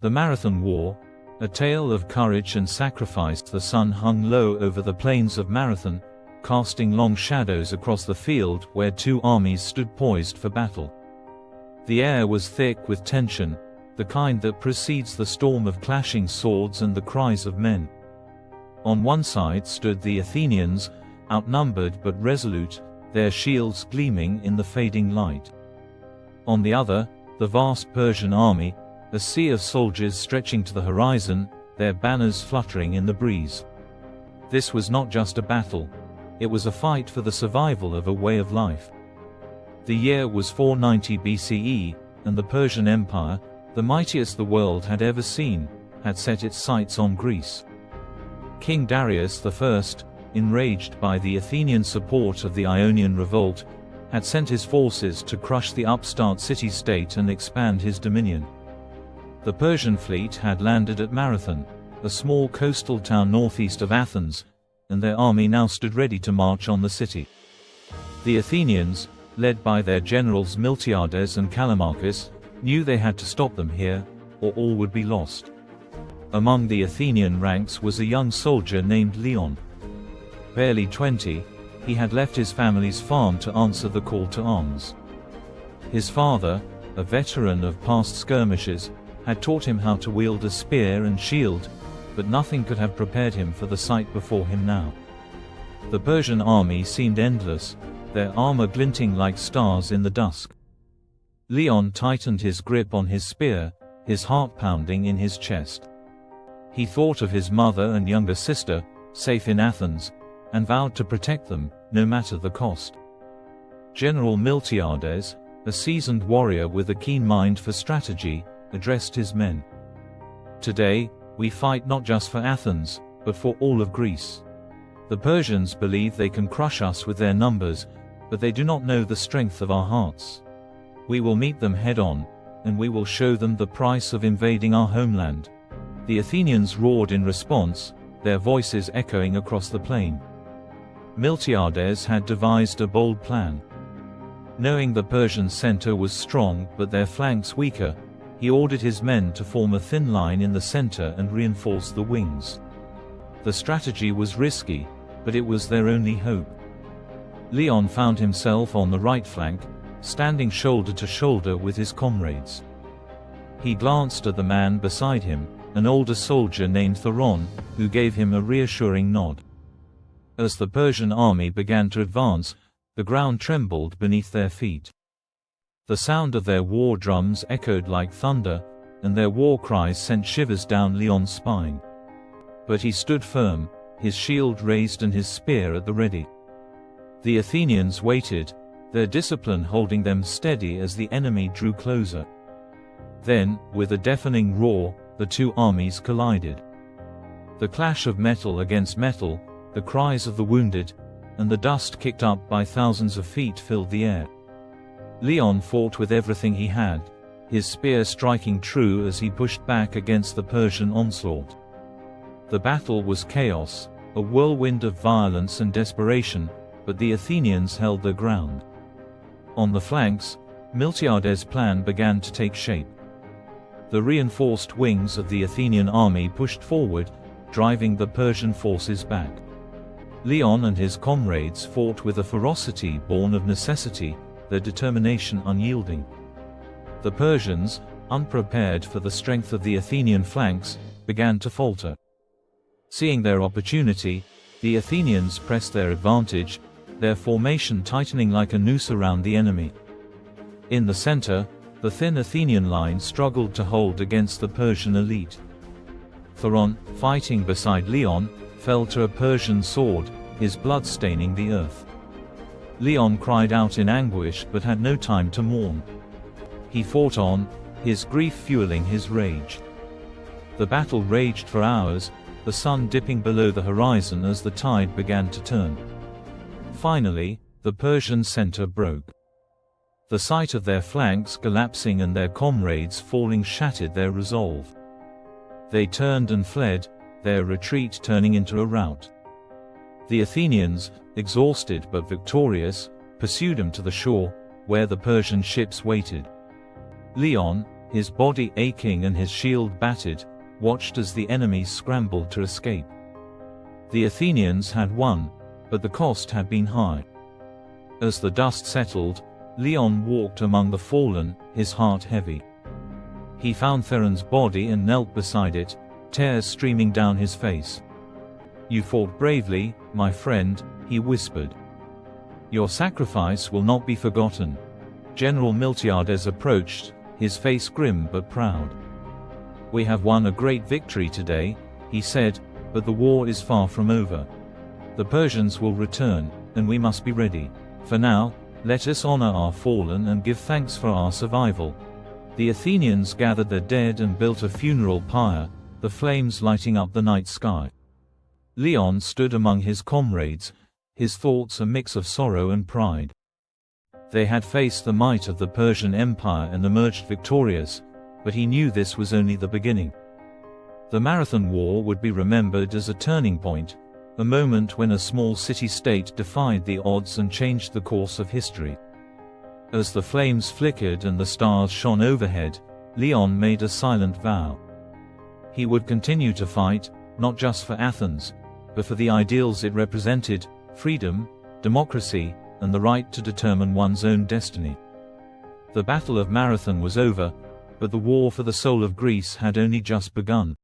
The Marathon War, a tale of courage and sacrifice. The sun hung low over the plains of Marathon, casting long shadows across the field where two armies stood poised for battle. The air was thick with tension, the kind that precedes the storm of clashing swords and the cries of men. On one side stood the Athenians, outnumbered but resolute, their shields gleaming in the fading light. On the other, the vast Persian army, a sea of soldiers stretching to the horizon, their banners fluttering in the breeze. This was not just a battle. It was a fight for the survival of a way of life. The year was 490 BCE, and the Persian Empire, the mightiest the world had ever seen, had set its sights on Greece. King Darius I, enraged by the Athenian support of the Ionian revolt, had sent his forces to crush the upstart city-state and expand his dominion. The Persian fleet had landed at Marathon, a small coastal town northeast of Athens, and their army now stood ready to march on the city. The Athenians, led by their generals Miltiades and Callimachus, knew they had to stop them here, or all would be lost. Among the Athenian ranks was a young soldier named Leon. Barely 20, he had left his family's farm to answer the call to arms. His father, a veteran of past skirmishes, had taught him how to wield a spear and shield, but nothing could have prepared him for the sight before him now. The Persian army seemed endless, their armor glinting like stars in the dusk. Leon tightened his grip on his spear, his heart pounding in his chest. He thought of his mother and younger sister, safe in Athens, and vowed to protect them, no matter the cost. General Miltiades, a seasoned warrior with a keen mind for strategy, addressed his men. Today, we fight not just for Athens, but for all of Greece. The Persians believe they can crush us with their numbers, but they do not know the strength of our hearts. We will meet them head-on, and we will show them the price of invading our homeland. The Athenians roared in response, their voices echoing across the plain. Miltiades had devised a bold plan. Knowing the Persian center was strong but their flanks weaker, he ordered his men to form a thin line in the center and reinforce the wings. The strategy was risky, but it was their only hope. Leon found himself on the right flank, standing shoulder to shoulder with his comrades. He glanced at the man beside him, an older soldier named Theron, who gave him a reassuring nod. As the Persian army began to advance, the ground trembled beneath their feet. The sound of their war drums echoed like thunder, and their war cries sent shivers down Leon's spine. But he stood firm, his shield raised and his spear at the ready. The Athenians waited, their discipline holding them steady as the enemy drew closer. Then, with a deafening roar, the two armies collided. The clash of metal against metal, the cries of the wounded, and the dust kicked up by thousands of feet filled the air. Leon fought with everything he had, his spear striking true as he pushed back against the Persian onslaught. The battle was chaos, a whirlwind of violence and desperation, but the Athenians held their ground. On the flanks, Miltiades' plan began to take shape. The reinforced wings of the Athenian army pushed forward, driving the Persian forces back. Leon and his comrades fought with a ferocity born of necessity, their determination unyielding. The Persians, unprepared for the strength of the Athenian flanks, began to falter. Seeing their opportunity, the Athenians pressed their advantage, their formation tightening like a noose around the enemy. In the center, the thin Athenian line struggled to hold against the Persian elite. Theron, fighting beside Leon, fell to a Persian sword, his blood staining the earth. Leon cried out in anguish but had no time to mourn. He fought on, his grief fueling his rage. The battle raged for hours, the sun dipping below the horizon as the tide began to turn. Finally, the Persian center broke. The sight of their flanks collapsing and their comrades falling shattered their resolve. They turned and fled, their retreat turning into a rout. The Athenians, exhausted but victorious, pursued them to the shore, where the Persian ships waited. Leon, his body aching and his shield battered, watched as the enemies scrambled to escape. The Athenians had won, but the cost had been high. As the dust settled, Leon walked among the fallen, his heart heavy. He found Theron's body and knelt beside it, tears streaming down his face. "You fought bravely, my friend," he whispered. "Your sacrifice will not be forgotten." General Miltiades approached, his face grim but proud. "We have won a great victory today," he said, "but the war is far from over. The Persians will return, and we must be ready. For now, let us honor our fallen and give thanks for our survival." The Athenians gathered their dead and built a funeral pyre, the flames lighting up the night sky. Leon stood among his comrades, his thoughts a mix of sorrow and pride. They had faced the might of the Persian Empire and emerged victorious, but he knew this was only the beginning. The Marathon War would be remembered as a turning point, a moment when a small city-state defied the odds and changed the course of history. As the flames flickered and the stars shone overhead, Leon made a silent vow. He would continue to fight, not just for Athens, but for the ideals it represented: freedom, democracy, and the right to determine one's own destiny. The Battle of Marathon was over, but the war for the soul of Greece had only just begun.